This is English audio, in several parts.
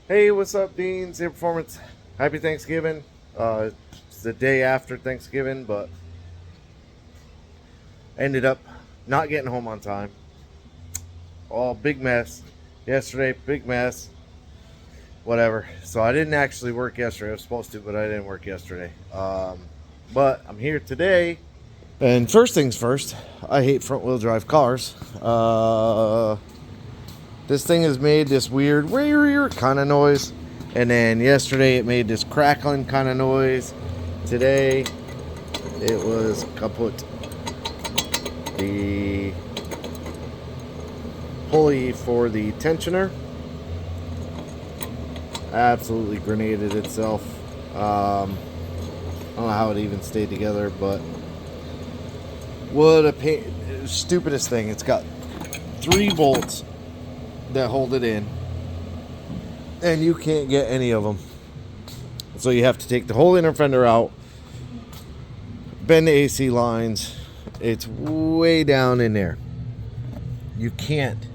Hey, what's up, Deans? Air Performance. Happy Thanksgiving. It's the day after Thanksgiving, but ended up not getting home on time. All big mess. Yesterday, big mess. Whatever. So I didn't actually work yesterday. I was supposed to, but I didn't work yesterday. But I'm here today. And first things first, I hate front wheel drive cars. This thing has made this weird kind of noise. And then yesterday it made this crackling kind of noise. Today it was kaput. The pulley for the tensioner absolutely grenaded itself. I don't know how it even stayed together, but what a pain. Stupidest thing. It's got 3 bolts that hold it in, and you can't get any of them. So you have to take the whole inner fender out, bend the AC lines. It's way down in there. You can't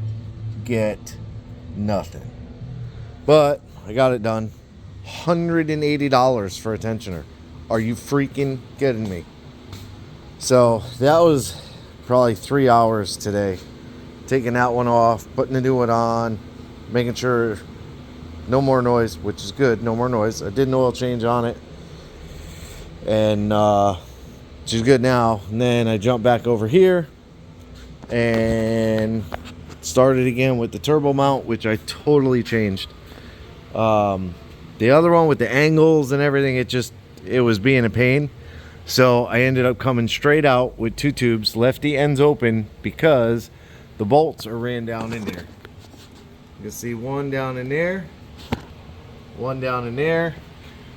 get nothing. But I got it done. $180 for a tensioner. Are you freaking kidding me? So that was probably 3 hours today. Taking that one off, putting the new one on, making sure no more noise, which is good, no more noise. I did an oil change on it, and she's good now. And then I jumped back over here and started again with the turbo mount, which I totally changed. The other one with the angles and everything, it was being a pain. So I ended up coming straight out with 2 tubes, lefty ends open, because the bolts are ran down in there. You can see one down in there, one down in there,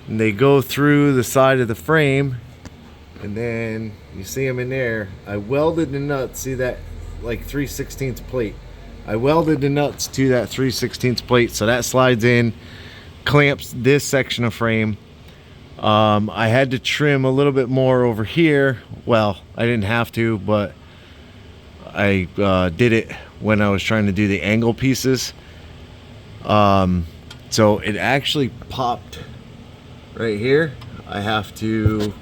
and they go through the side of the frame, and then you see them in there. I welded the nuts. See that, like 3/16 plate? I welded the nuts to that 3/16 plate, so that slides in, clamps this section of frame. I had to trim a little bit more over here. Well, I didn't have to, but I did it when I was trying to do the angle pieces. So it actually popped right here. I have to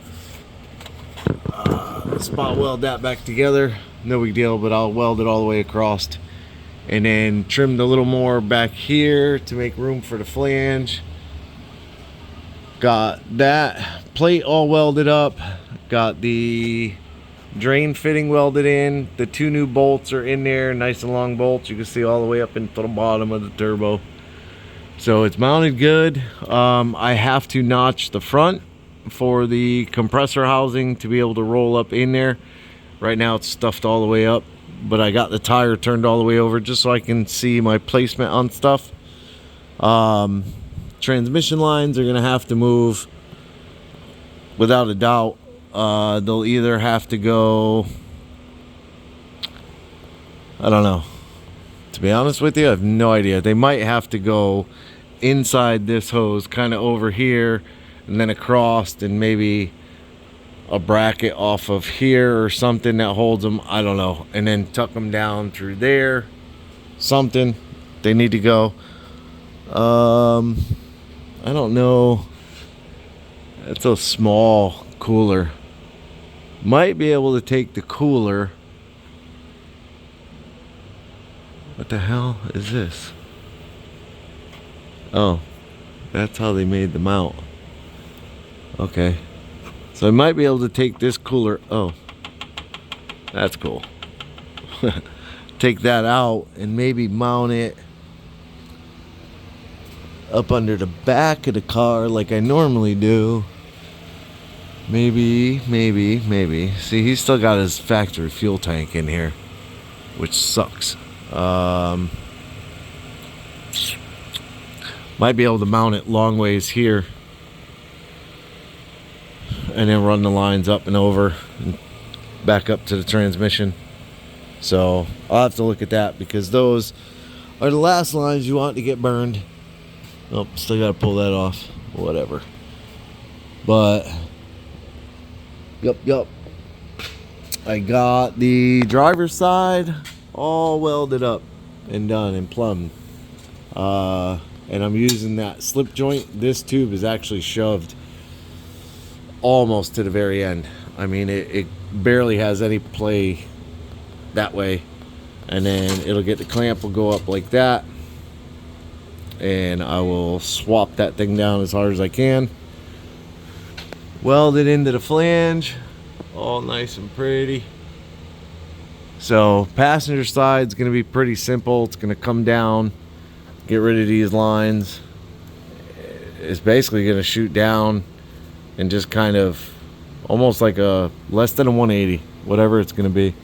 spot weld that back together. No big deal, but I'll weld it all the way across. And then trimmed a little more back here to make room for the flange. Got that plate all welded up. Got the drain fitting welded in. The 2 new bolts are in there, nice and long bolts. You can see all the way up into the bottom of the turbo. So it's mounted good. I have to notch the front for the compressor housing to be able to roll up in there. Right now it's stuffed all the way up, but I got the tire turned all the way over just so I can see my placement on stuff. Transmission lines are gonna have to move without a doubt. They'll either have to go, I don't know, to be honest with you, I have no idea. They might have to go inside this hose, kind of over here, and then across, and maybe a bracket off of here or something that holds them, I don't know, and then tuck them down through there, something. They need to go. I don't know. That's a small cooler. Might be able to take the cooler. What the hell is this? Oh, that's how they made the mount. Okay. So I might be able to take this cooler. Oh, that's cool. Take that out and maybe mount it up under the back of the car like I normally do. Maybe. See, he's still got his factory fuel tank in here, which sucks. Might be able to mount it long ways here and then run the lines up and over and back up to the transmission. So I'll have to look at that, because those are the last lines you want to get burned. Oh, still got to pull that off. Whatever. But Yup. I got the driver's side all welded up and done and plumbed. And and I'm using that slip joint, this tube is actually shoved almost to the very end. I mean, it barely has any play that way. And then it'll get the clamp will go up like that, and I will swap that thing down as hard as I can, weld it into the flange, all nice and pretty. So passenger side is going to be pretty simple. It's going to come down, get rid of these lines. It's basically going to shoot down and just kind of almost like a less than a 180, whatever it's going to be.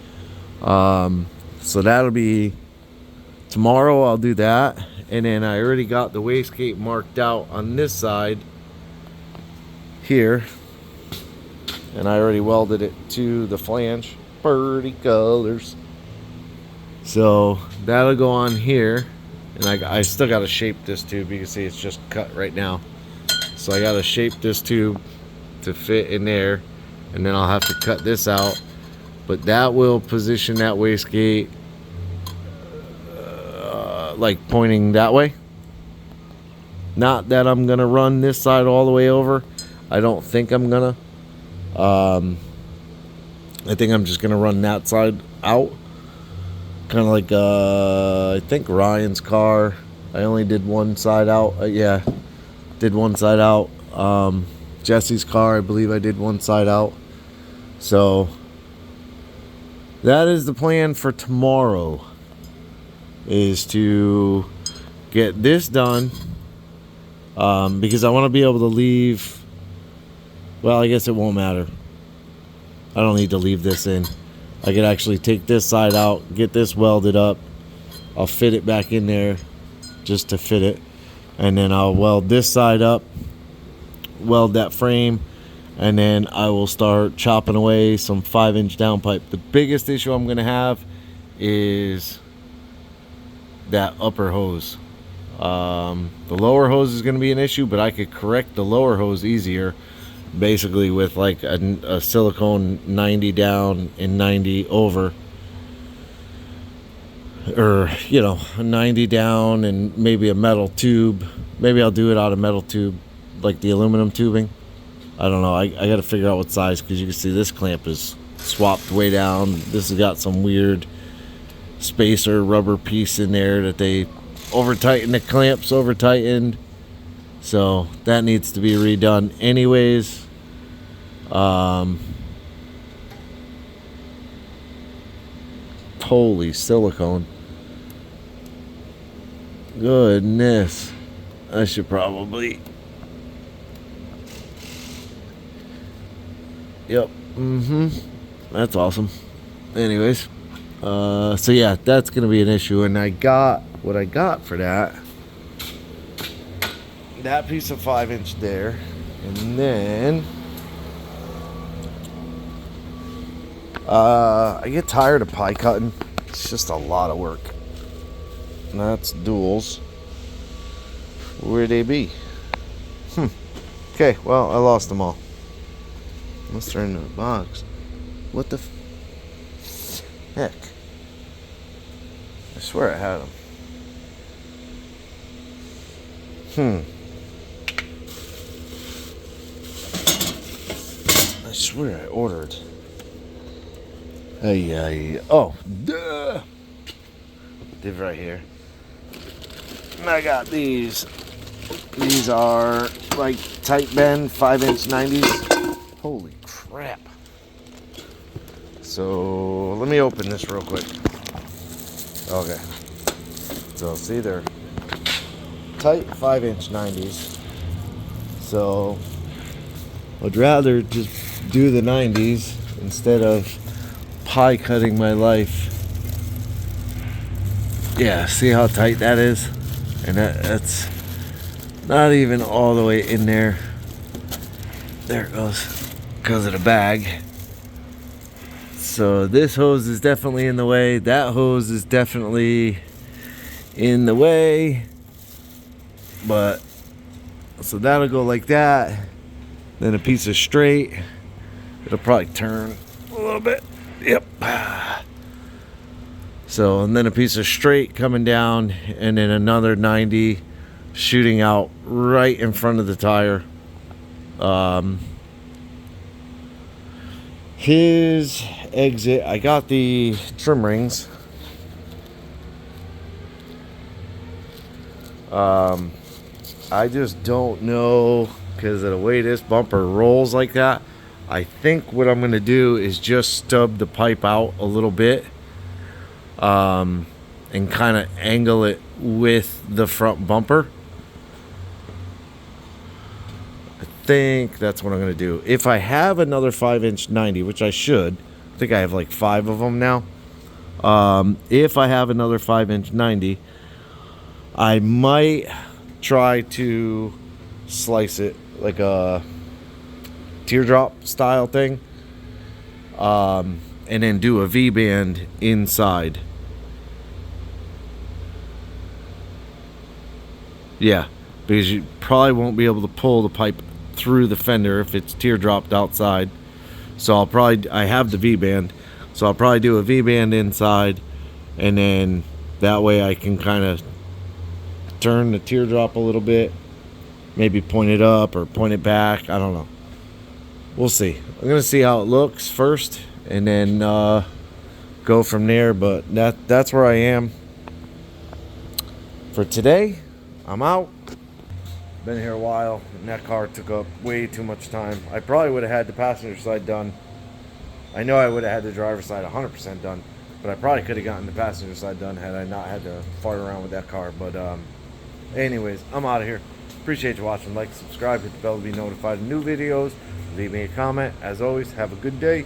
So that'll be tomorrow. I'll do that. And then I already got the wastegate marked out on this side here, and I already welded it to the flange. Pretty colors. So that'll go on here, and I still got to shape this tube. You can see it's just cut right now, so I got to shape this tube to fit in there, and then I'll have to cut this out. But that will position that wastegate like pointing that way. Not that I'm gonna run this side all the way over. I don't think I'm gonna. I think I'm just gonna run that side out, kind of like I think Ryan's car. I only did one side out. Yeah, did one side out. Jesse's car, I believe I did one side out. So that is the plan for tomorrow, is to get this done, because I want to be able to leave. Well, I guess it won't matter. I don't need to leave this in. I could actually take this side out, get this welded up. I'll fit it back in there just to fit it, and then I'll weld this side up, weld that frame, and then I will start chopping away some 5-inch downpipe. The biggest issue I'm going to have is that upper hose. The lower hose is going to be an issue, but I could correct the lower hose easier, basically with like a silicone 90 down and 90 over, or you know, 90 down and maybe a metal tube. Maybe I'll do it out of metal tube, like the aluminum tubing. I don't know. I got to figure out what size, because you can see this clamp is swapped way down. This has got some weird spacer rubber piece in there that they over tightened. The clamps over tightened, so that needs to be redone anyways. Holy silicone, goodness. I should probably, yep, that's awesome. Anyways, so yeah, that's gonna be an issue. And I got what I got for that piece of 5-inch there, and then I get tired of pie cutting. It's just a lot of work. And that's duals. Where'd they be? Okay, well, I lost them all. Unless they're in the box. What the heck? I swear I had them. I swear I ordered. Oh, duh. They're right here. And I got these. These are like tight bend 5-inch 90s. Holy crap. So let me open this real quick. Okay. So see, they're tight 5-inch 90s. So I'd rather just do the 90s instead of pie cutting my life. Yeah, see how tight that is? And that's not even all the way in there. There it goes, because of the bag. So this hose is definitely in the way. That hose is definitely in the way. But so that'll go like that. Then a piece of straight. It'll probably turn a little bit. Yep. So, and then a piece of straight coming down, and then another 90 shooting out right in front of the tire. His exit, I got the trim rings. I just don't know, because of the way this bumper rolls like that. I think what I'm going to do is just stub the pipe out a little bit, and kind of angle it with the front bumper. I think that's what I'm going to do. If I have another 5-inch 90, which I should, I think I have like 5 of them now. If I have another 5-inch 90, I might try to slice it like a teardrop style thing, and then do a V-band inside. Yeah, because you probably won't be able to pull the pipe through the fender if it's teardropped outside. So I have the V-band, so I'll probably do a V-band inside, and then that way I can kind of turn the teardrop a little bit, maybe point it up or point it back. I don't know. We'll see. I'm gonna see how it looks first, and then go from there. But that's where I am for today. I'm out. Been here a while, and that car took up way too much time. I probably would have had the passenger side done. I know I would have had the driver's side 100% done, but I probably could have gotten the passenger side done had I not had to fart around with that car. But anyways, I'm out of here. Appreciate you watching. Like, subscribe, hit the bell to be notified of new videos. Leave me a comment. As always, have a good day.